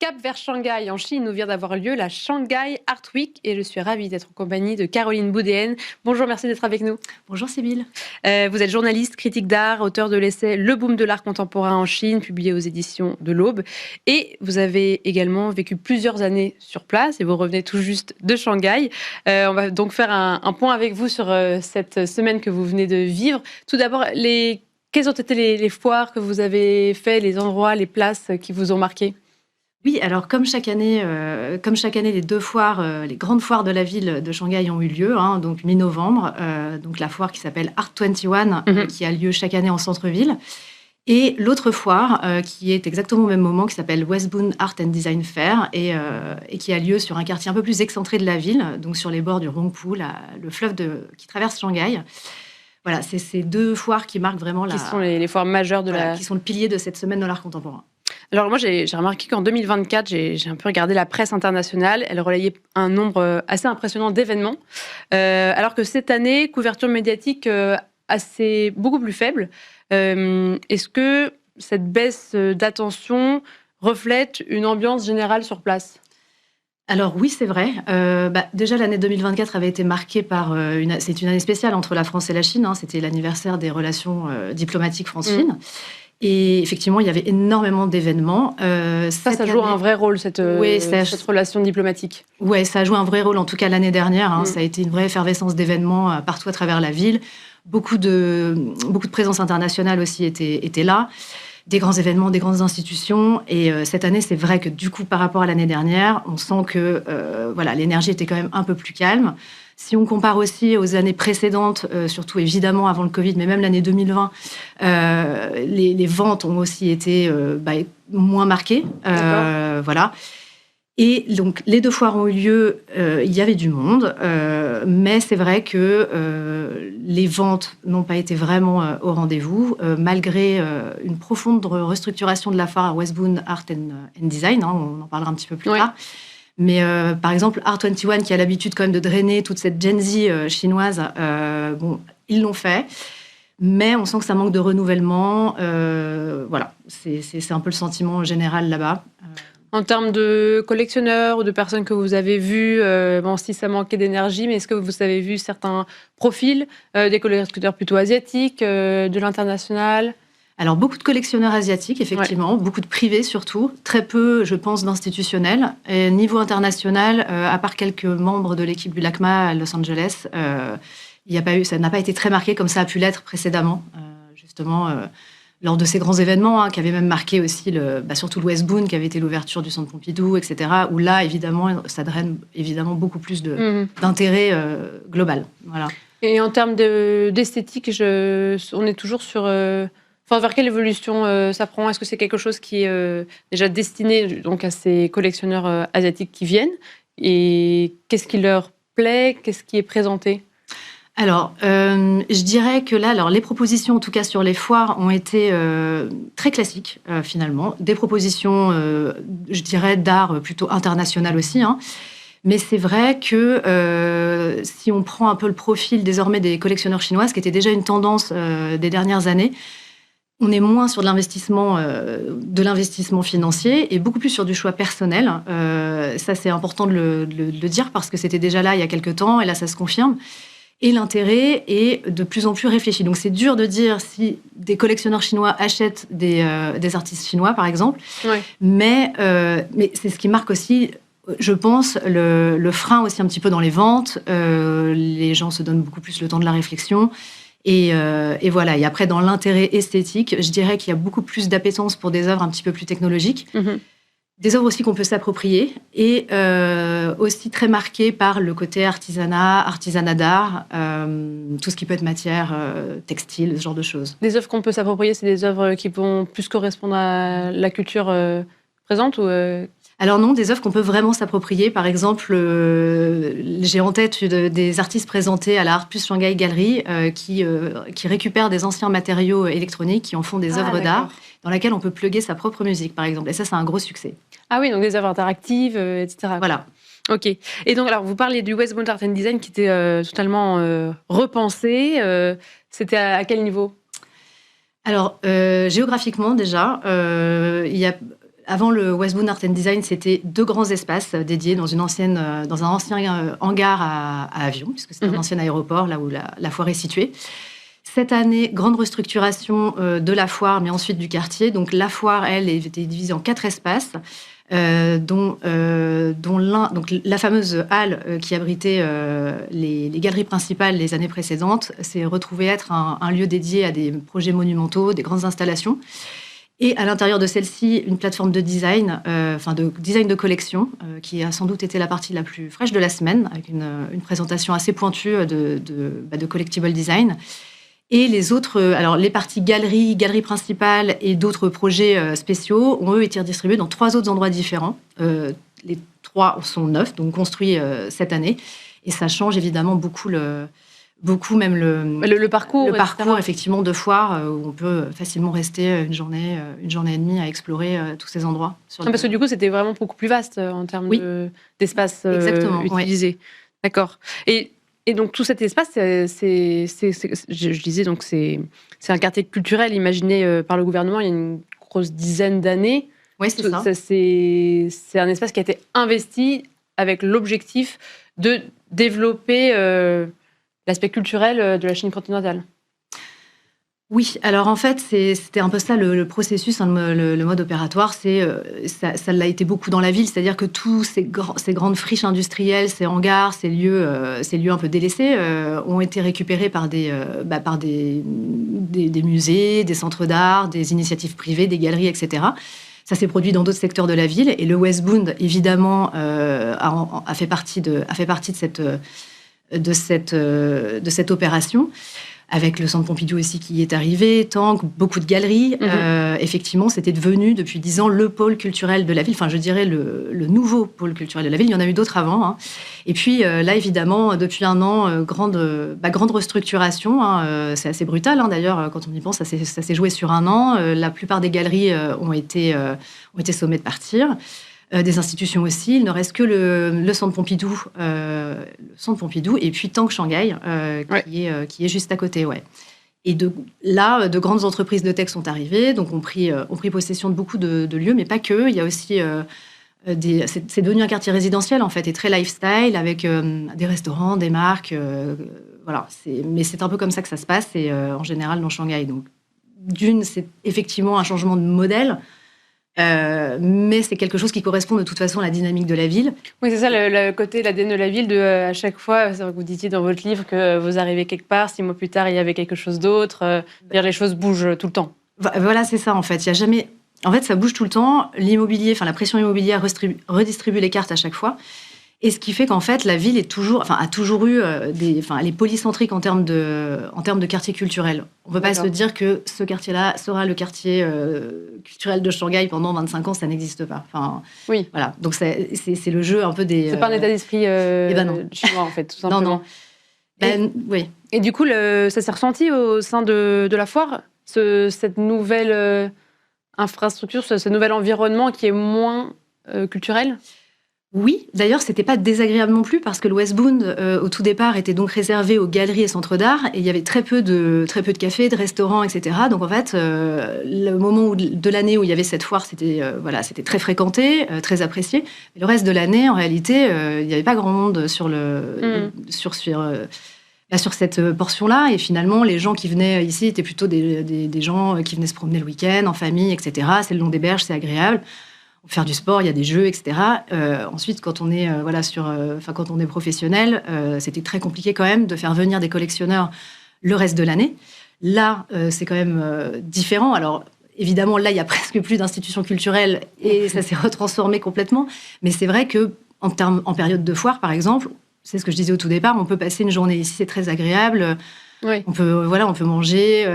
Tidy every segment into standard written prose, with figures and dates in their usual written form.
Cap vers Shanghai, en Chine, où vient d'avoir lieu la Shanghai Art Week et je suis ravie d'être en compagnie de Caroline Boudéen. Bonjour, merci d'être avec nous. Bonjour Sybille. Vous êtes journaliste, critique d'art, auteur de l'essai Le boom de l'art contemporain en Chine, publié aux éditions de l'Aube. Et vous avez également vécu plusieurs années sur place et vous revenez tout juste de Shanghai. On va donc faire un point avec vous sur cette semaine que vous venez de vivre. Tout d'abord, quelles ont été les foires que vous avez faites, les endroits, les places qui vous ont marqué ? Oui, alors comme chaque année, les deux foires, les grandes foires de la ville de Shanghai ont eu lieu, donc mi-novembre, donc la foire qui s'appelle Art 21, qui a lieu chaque année en centre-ville, et l'autre foire qui est exactement au même moment, qui s'appelle Westbound Art and Design Fair, et qui a lieu sur un quartier un peu plus excentré de la ville, donc sur les bords du Rongpu, le fleuve qui traverse Shanghai. Voilà, c'est ces deux foires qui marquent vraiment qui sont les foires majeures qui sont le pilier de cette semaine de l'art contemporain. Alors moi, j'ai remarqué qu'en 2024, j'ai un peu regardé la presse internationale. Elle relayait un nombre assez impressionnant d'événements. Alors que cette année, couverture médiatique beaucoup plus faible. Est-ce que cette baisse d'attention reflète une ambiance générale sur place ? Alors oui, c'est vrai. Déjà, l'année 2024 avait été marquée par c'est une année spéciale entre la France et la Chine. C'était l'anniversaire des relations diplomatiques France-Chine. Et effectivement, il y avait énormément d'événements. Ça joue un vrai rôle, cette relation diplomatique. Oui, ça a joué un vrai rôle, en tout cas l'année dernière. Ça a été une vraie effervescence d'événements partout à travers la ville. Beaucoup de présence internationale aussi étaient là. Des grands événements, des grandes institutions. Et cette année, c'est vrai que du coup, par rapport à l'année dernière, on sent que l'énergie était quand même un peu plus calme. Si on compare aussi aux années précédentes, surtout évidemment avant le Covid, mais même l'année 2020, les ventes ont aussi été moins marquées. Voilà. Et donc, les deux foires ont eu lieu, il y avait du monde, mais c'est vrai que les ventes n'ont pas été vraiment au rendez-vous, malgré une profonde restructuration de la foire à Westbound Art and Design, on en parlera un petit peu plus tard. Mais par exemple, Art 21, qui a l'habitude quand même de drainer toute cette Gen Z chinoise, ils l'ont fait. Mais on sent que ça manque de renouvellement. Voilà, c'est un peu le sentiment général là-bas. En termes de collectionneurs ou de personnes que vous avez vues, si ça manquait d'énergie, mais est-ce que vous avez vu certains profils, des collectionneurs plutôt asiatiques, de l'international ? Alors, beaucoup de collectionneurs asiatiques, effectivement, beaucoup de privés surtout, très peu, je pense, d'institutionnels. Et niveau international, à part quelques membres de l'équipe du LACMA à Los Angeles, ça n'a pas été très marqué comme ça a pu l'être précédemment, justement, lors de ces grands événements, qui avaient même marqué aussi surtout le Westbound, qui avait été l'ouverture du Centre Pompidou, etc., où là, évidemment, ça draine évidemment beaucoup plus d'intérêt global. Voilà. Et en termes d'esthétique, on est toujours sur... vers quelle évolution ça prend ? Est-ce que c'est quelque chose qui est déjà destiné donc, à ces collectionneurs asiatiques qui viennent ? Et qu'est-ce qui leur plaît ? Qu'est-ce qui est présenté ? Alors, je dirais que là, les propositions, en tout cas sur les foires, ont été très classiques, finalement. Des propositions, je dirais, d'art plutôt international aussi, Mais c'est vrai que si on prend un peu le profil désormais des collectionneurs chinois, ce qui était déjà une tendance des dernières années, on est moins sur de l'investissement financier et beaucoup plus sur du choix personnel. Ça, c'est important de le dire parce que c'était déjà là il y a quelques temps et là, ça se confirme. Et l'intérêt est de plus en plus réfléchi. Donc, c'est dur de dire si des collectionneurs chinois achètent des artistes chinois, par exemple. Mais c'est ce qui marque aussi, je pense, le frein aussi un petit peu dans les ventes. Les gens se donnent beaucoup plus le temps de la réflexion. Et voilà. Et après, dans l'intérêt esthétique, je dirais qu'il y a beaucoup plus d'appétence pour des œuvres un petit peu plus technologiques. Des œuvres aussi qu'on peut s'approprier et aussi très marquées par le côté artisanat d'art, tout ce qui peut être matière, textile, ce genre de choses. Des œuvres qu'on peut s'approprier, c'est des œuvres qui vont plus correspondre à la culture présente ou Alors non, des œuvres qu'on peut vraiment s'approprier. Par exemple, j'ai en tête des artistes présentés à la Art Plus Shanghai Gallery qui récupèrent des anciens matériaux électroniques, qui en font des œuvres d'art, dans lesquelles on peut plugger sa propre musique, par exemple. Et ça, c'est un gros succès. Ah oui, donc des œuvres interactives, etc. Voilà. Ok. Et donc, alors, vous parliez du Westbound Art and Design qui était totalement repensé. C'était à quel niveau ? Alors, géographiquement, déjà, il y a... avant le Westbound Art and Design, c'était 2 grands espaces dédiés dans un ancien hangar à avions, puisque c'est un ancien aéroport, là où la foire est située. Cette année, grande restructuration de la foire, mais ensuite du quartier. Donc la foire, elle, était divisée en 4 espaces, dont l'un, donc la fameuse halle qui abritait les galeries principales les années précédentes, s'est retrouvée être un lieu dédié à des projets monumentaux, des grandes installations. Et à l'intérieur de celle-ci, une plateforme de design, de design de collection, qui a sans doute été la partie la plus fraîche de la semaine, avec une présentation assez pointue de collectible design. Et les autres, alors les parties galerie principale et d'autres projets spéciaux ont eux été redistribués dans 3 autres endroits différents. Les 3 sont neufs, donc construits cette année. Et ça change évidemment beaucoup le parcours, effectivement, de foire, où on peut facilement rester une journée et demie à explorer tous ces endroits. Parce que du coup, c'était vraiment beaucoup plus vaste en termes d'espace utilisé. Ouais. D'accord. Et donc, tout cet espace, je disais, donc c'est un quartier culturel imaginé par le gouvernement il y a une grosse dizaine d'années. Oui, c'est ça. C'est un espace qui a été investi avec l'objectif de développer l'aspect culturel de la Chine continentale. Oui, alors en fait, c'était un peu ça le processus, le mode opératoire. Ça l'a été beaucoup dans la ville, c'est-à-dire que tous ces grandes friches industrielles, ces hangars, ces lieux un peu délaissés, ont été récupérés par des musées, des centres d'art, des initiatives privées, des galeries, etc. Ça s'est produit dans d'autres secteurs de la ville, et le Westbound, évidemment, a fait partie de cette opération, avec le Centre Pompidou aussi qui y est arrivé, Tank, beaucoup de galeries. Effectivement, c'était devenu, depuis 10 ans, le pôle culturel de la ville. Enfin, je dirais le nouveau pôle culturel de la ville. Il y en a eu d'autres avant. Hein. Et puis, là, évidemment, depuis 1 an, grande restructuration. Hein. C'est assez brutal, hein, d'ailleurs, quand on y pense. Ça s'est joué sur 1 an. La plupart des galeries ont été sommées de partir. Des institutions aussi. Il ne reste que le Centre Pompidou, et puis Tank Shanghai, qui est juste à côté. Ouais. Et de grandes entreprises de tech sont arrivées, donc ont pris possession de beaucoup de lieux, mais pas que. Il y a aussi c'est devenu un quartier résidentiel en fait, et très lifestyle, avec des restaurants, des marques. Voilà. Mais c'est un peu comme ça que ça se passe, et en général dans Shanghai. Donc c'est effectivement un changement de modèle. Mais c'est quelque chose qui correspond de toute façon à la dynamique de la ville. Oui, c'est ça, le côté, l'ADN de la ville, à chaque fois, vous disiez dans votre livre que vous arrivez quelque part, 6 mois plus tard, il y avait quelque chose d'autre. Les choses bougent tout le temps. Voilà, c'est ça en fait. Il y a jamais... En fait, ça bouge tout le temps. L'immobilier, la pression immobilière redistribue les cartes à chaque fois. Et ce qui fait qu'en fait, la ville a toujours eu elle est polycentrique en termes de quartier culturel. On ne peut pas se dire que ce quartier-là sera le quartier culturel de Shanghai pendant 25 ans, ça n'existe pas. Enfin, oui. Voilà. Donc c'est le jeu un peu des. C'est pas un état d'esprit chinois en fait, tout simplement. Non. Oui. Et du coup, ça s'est ressenti au sein de la foire, cette nouvelle infrastructure, ce nouvel environnement qui est moins culturel. Oui, d'ailleurs, c'était pas désagréable non plus, parce que le Westbound, au tout départ, était donc réservé aux galeries et centres d'art, et il y avait très peu de cafés, de restaurants, etc. Donc en fait, le moment de l'année où il y avait cette foire, c'était très fréquenté, très apprécié. Mais le reste de l'année, en réalité, il n'y avait pas grand monde sur cette portion-là. Et finalement, les gens qui venaient ici étaient plutôt des gens qui venaient se promener le week-end, en famille, etc. C'est le long des berges, c'est agréable. Faire du sport, il y a des jeux, etc. Ensuite, quand on est quand on est professionnel, c'était très compliqué quand même de faire venir des collectionneurs le reste de l'année. Là, c'est quand même différent. Alors, évidemment, là, il y a presque plus d'institutions culturelles et ça s'est retransformé complètement. Mais c'est vrai que en période de foire, par exemple, c'est ce que je disais au tout départ, on peut passer une journée ici, c'est très agréable. Oui. On peut manger,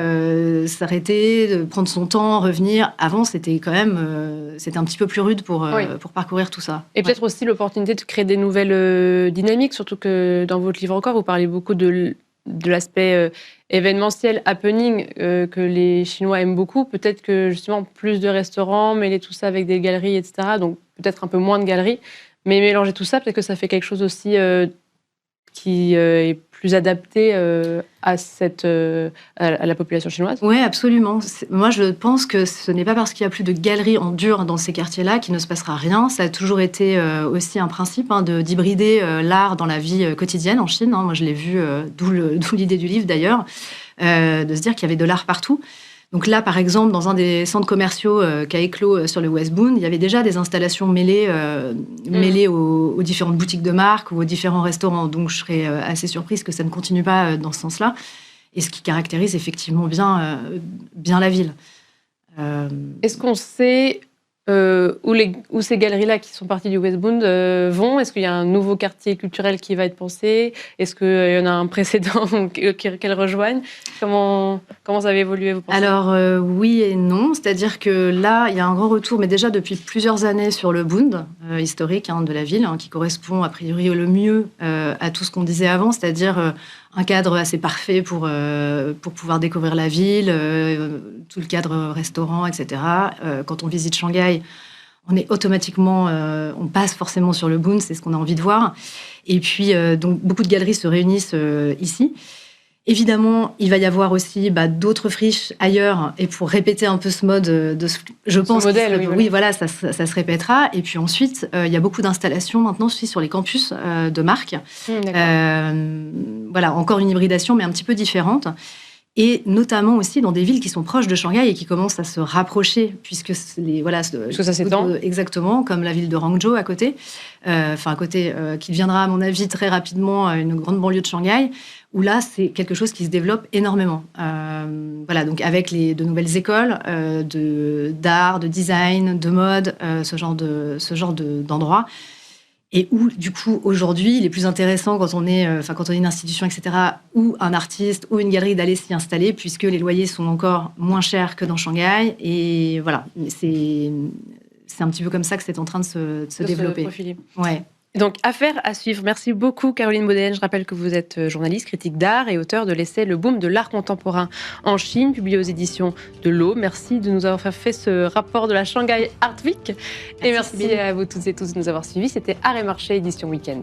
s'arrêter, prendre son temps, revenir. Avant, c'était quand même c'était un petit peu plus rude pour parcourir tout ça. Et peut-être aussi l'opportunité de créer des nouvelles dynamiques, surtout que dans votre livre encore, vous parlez beaucoup de l'aspect événementiel, happening, que les Chinois aiment beaucoup. Peut-être que justement plus de restaurants, mêler tout ça avec des galeries, etc. Donc peut-être un peu moins de galeries, mais mélanger tout ça, peut-être que ça fait quelque chose aussi qui est plus adapté à la population chinoise? Oui, absolument. Moi, je pense que ce n'est pas parce qu'il n'y a plus de galeries en dur dans ces quartiers-là qu'il ne se passera rien. Ça a toujours été aussi un principe d'hybrider l'art dans la vie quotidienne en Chine. Moi, je l'ai vu, d'où l'idée du livre d'ailleurs, de se dire qu'il y avait de l'art partout. Donc là, par exemple, dans un des centres commerciaux qui a éclos sur le West Bund, il y avait déjà des installations mêlées aux différentes boutiques de marque ou aux différents restaurants. Donc je serais assez surprise que ça ne continue pas dans ce sens-là. Et ce qui caractérise effectivement bien la ville. Est-ce qu'on sait où ces galeries-là qui sont parties du West Bund vont? Est-ce qu'il y a un nouveau quartier culturel qui va être pensé? Est-ce qu'il y en a un précédent qu'elles rejoignent? Comment ça va évoluer, vous pensez? Alors, oui et non. C'est-à-dire que là, il y a un grand retour, mais déjà depuis plusieurs années, sur le Bund historique de la ville, qui correspond a priori le mieux à tout ce qu'on disait avant, c'est-à-dire un cadre assez parfait pour pouvoir découvrir la ville, tout le cadre restaurant, etc. Quand on visite Shanghai, on est automatiquement, on passe forcément sur le Bund, c'est ce qu'on a envie de voir. Et puis, donc, beaucoup de galeries se réunissent ici. Évidemment, il va y avoir aussi d'autres friches ailleurs, et pour répéter un peu ce mode, je pense, ce modèle, oui, voilà, ça se répétera. Et puis ensuite, il y a beaucoup d'installations maintenant aussi sur les campus de marques. Voilà, encore une hybridation, mais un petit peu différente. Et notamment aussi dans des villes qui sont proches de Shanghai et qui commencent à se rapprocher, puisque parce que ça s'étend. Exactement, comme la ville de Hangzhou à côté, qui deviendra, à mon avis, très rapidement une grande banlieue de Shanghai, où là, c'est quelque chose qui se développe énormément. Voilà, donc avec de nouvelles écoles d'art, de design, de mode, ce genre d'endroits. Et où, du coup, aujourd'hui, il est plus intéressant quand on est une institution, etc., ou un artiste, ou une galerie, d'aller s'y installer, puisque les loyers sont encore moins chers que dans Shanghai. Et voilà, c'est un petit peu comme ça que c'est en train de se développer. Profiler. Ouais. Donc, affaire à suivre. Merci beaucoup, Caroline Baudelaine. Je rappelle que vous êtes journaliste, critique d'art et auteur de l'essai Le boom de l'art contemporain en Chine, publié aux éditions de l'Aube. Merci de nous avoir fait ce rapport de la Shanghai Art Week. Et merci à vous toutes et tous de nous avoir suivis. C'était Art et Marché, édition Week-end.